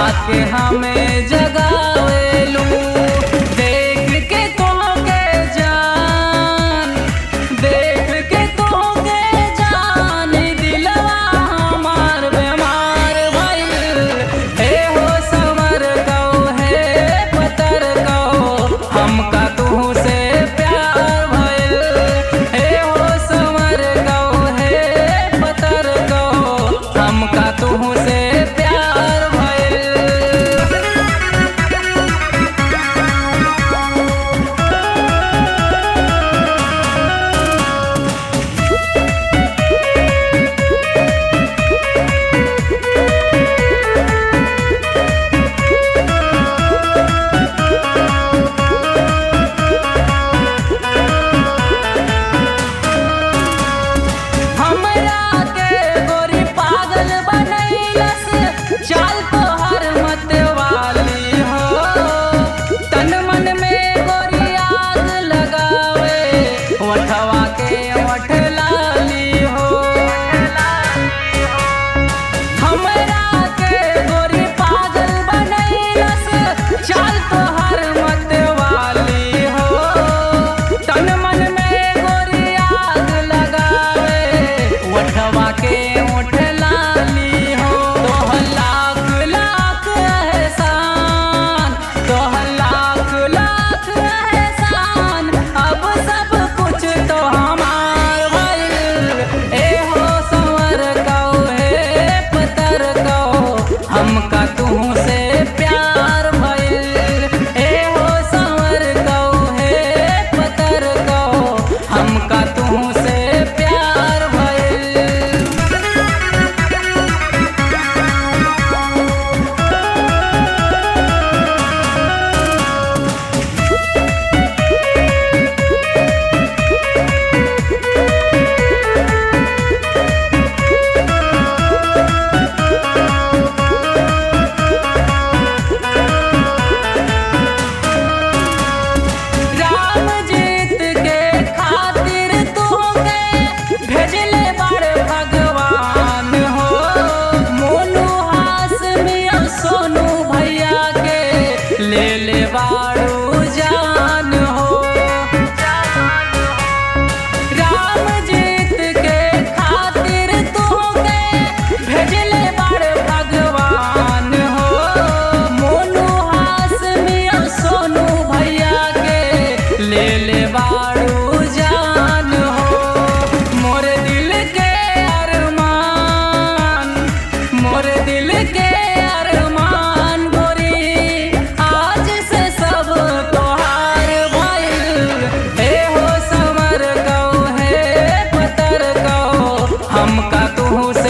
आके हमें जगावेलू। देख के तोहके जान, देख के तोहके जान, दिलवा हमार बेमार भइल। हे हो समर कहो, हे पतर कहो, हमका तुहू से प्यार भइल। हे हो समर कहो, हे पतर कहो, हमका तुहू से प्यार भइल। हमरा के गोरी पागल बनैलस, चाल तोहर मतवाली हो। तन मन में गोरी आग लगावे, ओठवा के ओठ लाली हो। हमरा के गोरी पागल बनैलस, चाल तोहर मतवाली हो। तन मन में गोरी आग लगावे, ओठवा के ओठ लाली हो। तोहर लाख लाख एहसान, तोहर लाख लाख एहसान, अब सब कुछ तो हमार भइल। ए हो संवर कहो, हे पतर कहो, हमका तुहू से प्यार भइल। ए हो संवर कहो, हे पतर कहो, हमका तुहू से प्यार भइल। राम जीत के खातिर तोहके भेजले बड़ भगवान हो। मोनू हासमिया सोनू भैया के ले ले बाड़ू जान हो। राम जीत के खातिर तोहके भेजले बड़ भगवान हो। मोनू हासमिया सोनू भैया के ले ले बाड़ू जान हो। मोर दिल के अरमान, मोर दिल के अरमान गोरी, आज से सब तोहार भइल। हे हो समर कहो, हे पतर कहो, हमका तुहू से